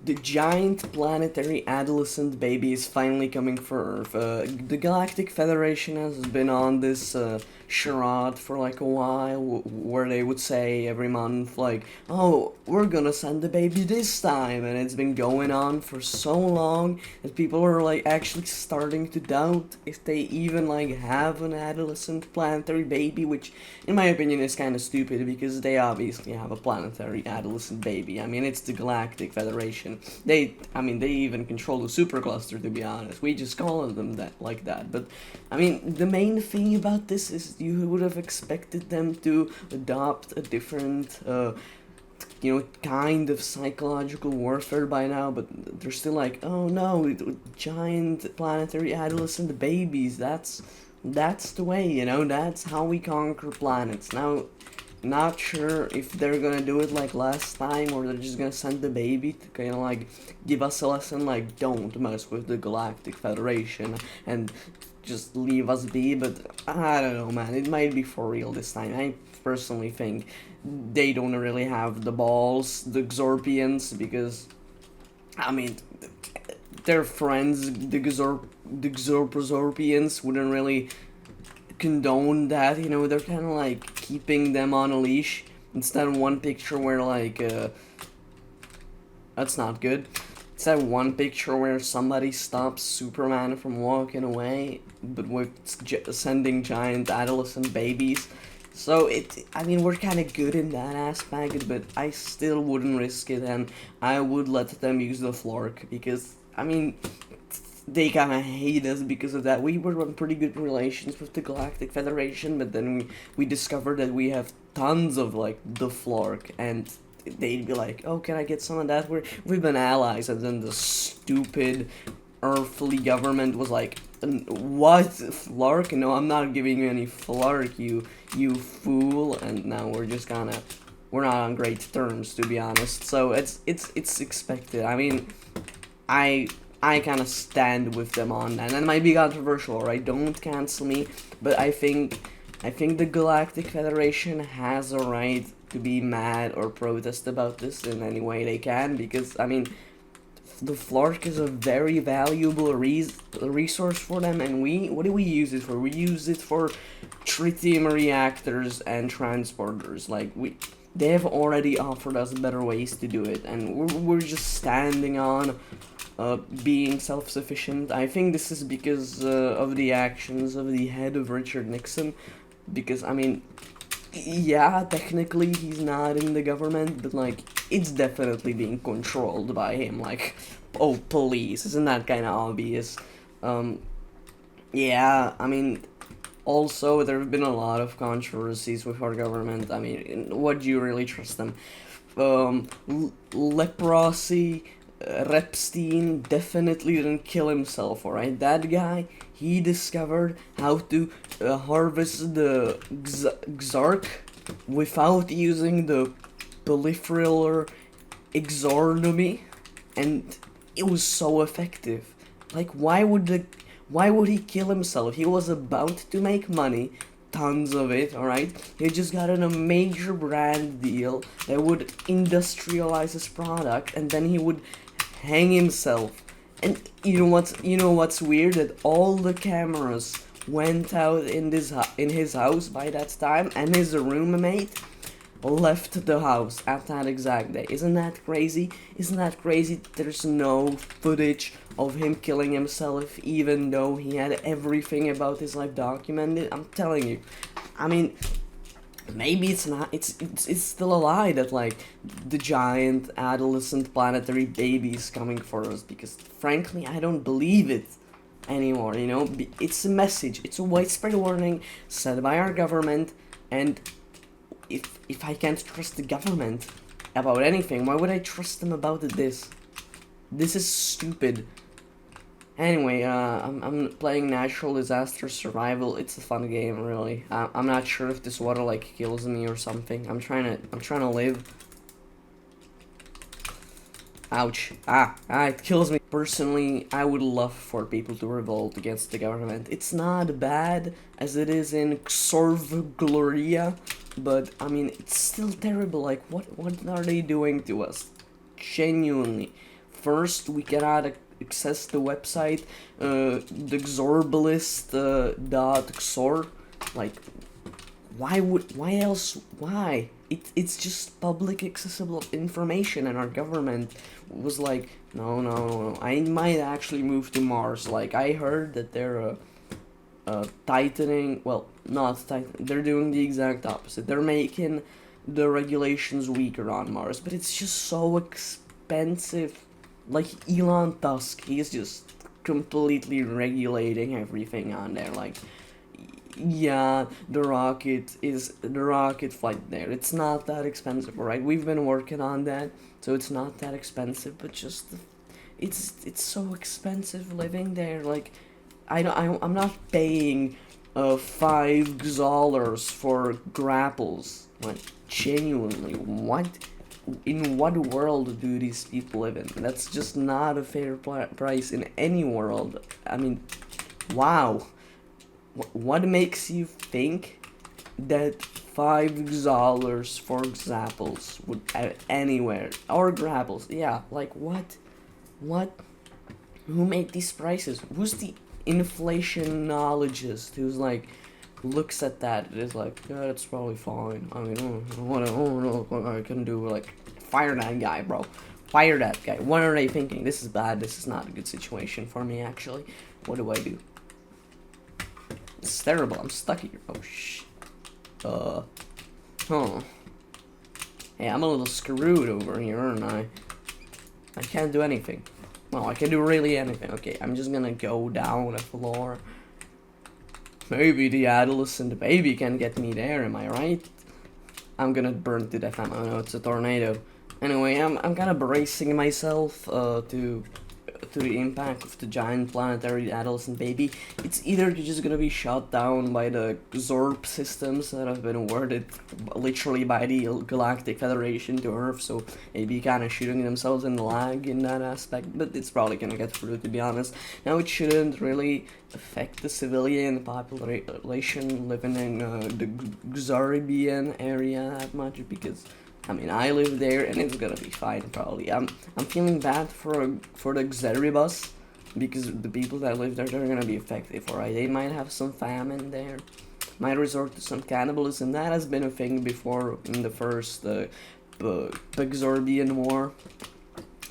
The giant planetary adolescent baby is finally coming for Earth. The Galactic Federation has been on this charade for like a while, where they would say every month, like, "Oh, we're gonna send the baby this time," and it's been going on for so long that people are like actually starting to doubt if they even like have an adolescent planetary baby, which, in my opinion, is kind of stupid because they obviously have a planetary adolescent baby. I mean, it's the Galactic Federation. They even control the supercluster, to be honest. We just call them that like that. But I mean, the main thing about this is you would have expected them to adopt a different, kind of psychological warfare by now. But they're still like, oh no, giant planetary adolescent babies. That's the way, That's how we conquer planets. Now, not sure if they're gonna do it like last time, or they're just gonna send the baby to kind of like give us a lesson, like, don't mess with the Galactic Federation and just leave us be. But I don't know, man, it might be for real this time. I personally think they don't really have the balls, the Xorpians, because I mean, their friends, the Xorpians, wouldn't really condone that. They're kind of like keeping them on a leash. Instead of one picture where like that's not good. It's that one picture where somebody stops Superman from walking away, but with sending giant adolescent babies. So we're kind of good in that aspect, but I still wouldn't risk it, and I would let them use the Flork because they kind of hate us because of that. We were on pretty good relations with the Galactic Federation, but then we discovered that we have tons of like the Flork, and they'd be like, "Oh, can I get some of that?" We've been allies, and then the stupid earthly government was like, "What, Flark? No, I'm not giving you any Flark, you fool!" And now we're not on great terms, to be honest. So it's expected. I mean, I kind of stand with them on that, and it might be controversial, right? Don't cancel me, but I think the Galactic Federation has a right to be mad or protest about this in any way they can, because I mean, the Flark is a very valuable resource for them, and what do we use it for? We use it for tritium reactors and transporters. Like, they have already offered us better ways to do it, and we're just standing on being self-sufficient. I think this is because of the actions of the head of Richard Nixon, because I mean, yeah, technically he's not in the government, but like, it's definitely being controlled by him. Like, oh, police, isn't that kind of obvious? Yeah, I mean, also there have been a lot of controversies with our government. I mean, what do you really trust them? Leprosy. Repstein definitely didn't kill himself, alright? That guy, he discovered how to harvest the Xark without using the peripheral exordomy, and it was so effective. Like, why would he kill himself? He was about to make money, tons of it, alright? He just got in a major brand deal that would industrialize his product, and then he would hang himself. And you know what's weird? That all the cameras went out in his house by that time, and his roommate left the house at that exact day. Isn't that crazy? There's no footage of him killing himself, even though he had everything about his life documented. I'm telling you. I mean, maybe it's not. It's still a lie that like the giant adolescent planetary baby is coming for us, because frankly I don't believe it anymore. It's a message. It's a widespread warning said by our government, and if I can't trust the government about anything, why would I trust them about this? This is stupid. Anyway, I'm playing Natural Disaster Survival. It's a fun game, really. I'm not sure if this water like kills me or something. I'm trying to live. Ouch. It kills me. Personally, I would love for people to revolt against the government. It's not bad as it is in Xorv Gloria, but I mean, it's still terrible. Like, what are they doing to us? Genuinely. first we cannot access the website, the xorbalist.xor. Like, why else, why? It's just public accessible information, and our government was like, no, I might actually move to Mars. Like, I heard that they're tightening, well, not tight, they're doing the exact opposite. They're making the regulations weaker on Mars, but it's just so expensive. Like, Elon Musk, he's just completely regulating everything on there. Like, yeah, the rocket flight there. It's not that expensive, right? We've been working on that, so it's not that expensive. But just it's so expensive living there. Like, I'm not paying $5 for grapples. Like, genuinely, what? In what world do these people live in? That's just not a fair price in any world. I mean, wow. What makes you think that $5 for grapples would anywhere, or grapples? Yeah, like what? Who made these prices? Who's the inflationologist who's like looks at that and is like, yeah, it's probably fine. I mean, what I can do, like, fire that guy, bro. Fire that guy. What are they thinking? This is bad. This is not a good situation for me, actually. What do I do? It's terrible. I'm stuck here. Oh, Hey, I'm a little screwed over here, aren't I? I can't do anything. Well, I can do really anything. Okay, I'm just gonna go down a floor. Maybe the adolescent baby can get me there, am I right? I'm gonna burn to death. Oh no, it's a tornado. Anyway, I'm kind of bracing myself to the impact of the giant planetary adolescent baby. It's either just gonna be shot down by the Zorp systems that have been awarded literally by the Galactic Federation to Earth, so maybe kind of shooting themselves in the leg in that aspect, but it's probably gonna get through, to be honest. Now, it shouldn't really affect the civilian population living in the Xaribian area that much, because I mean, I live there, and it's gonna be fine, probably. I'm feeling bad for the Xeribus, because the people that live there, they're gonna be affected, alright? They might have some famine there, might resort to some cannibalism. That has been a thing before in the first Xorbian War,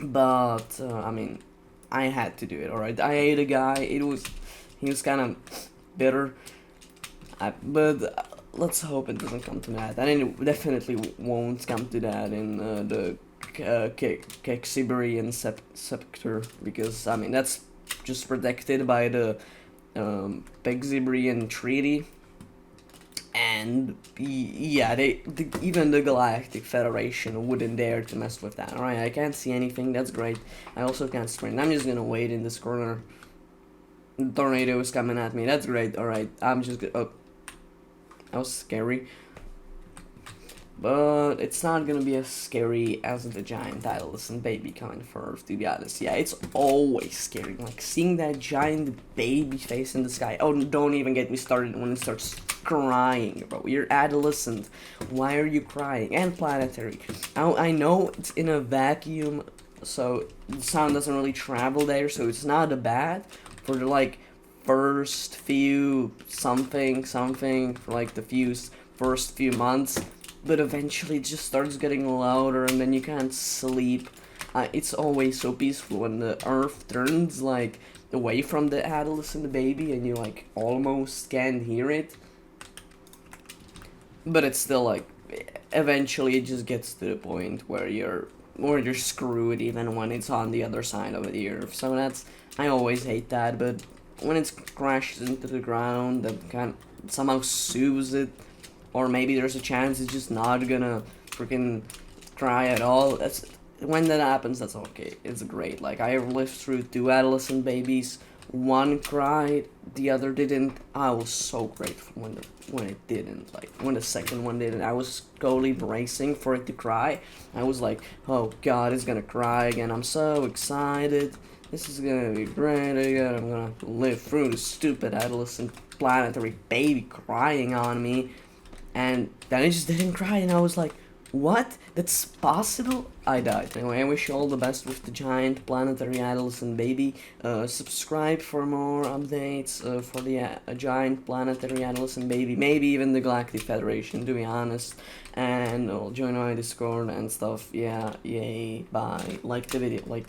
but, I mean, I had to do it, alright? I ate a guy, he was kind of bitter, but let's hope it doesn't come to that, and it definitely won't come to that in the Siberian scepter, because I mean that's just protected by the Siberian Treaty, and yeah, even the Galactic Federation wouldn't dare to mess with that. Alright, I can't see anything. That's great. I also can't sprint. I'm just gonna wait in this corner. The tornado is coming at me. That's great. Alright, I'm just gonna. Oh. That was scary, but it's not gonna be as scary as the giant adolescent baby coming first, to be honest. Yeah, it's always scary, like seeing that giant baby face in the sky. Oh, don't even get me started when it starts crying, bro. You're adolescent, why are you crying? And planetary, I know it's in a vacuum, so the sound doesn't really travel there, so it's not a bad for the, like, first few something for like the first few months, but eventually it just starts getting louder, and then you can't sleep. It's always so peaceful when the earth turns like away from the adolescent baby and you like almost can't hear it, but it's still like eventually it just gets to the point where you're screwed even when it's on the other side of the earth. So that's, I always hate that, but when it crashes into the ground, that kind of somehow soothes it, or maybe there's a chance it's just not gonna freaking cry at all. That's when that happens. That's okay. It's great. Like, I lived through 2 adolescent babies. One cried, the other didn't. I was so grateful when it didn't. Like, when the second one didn't, I was totally bracing for it to cry. I was like, oh god, it's gonna cry again. I'm so excited. This is gonna be great again. I'm gonna live through the stupid adolescent planetary baby crying on me. And then it just didn't cry, and I was like, What? That's possible? I died. Anyway, I wish you all the best with the giant planetary adolescent baby. Subscribe for more updates for the giant planetary adolescent baby. Maybe even the Galactic Federation, to be honest. And join my Discord and stuff. Yeah, yay, bye. Like the video.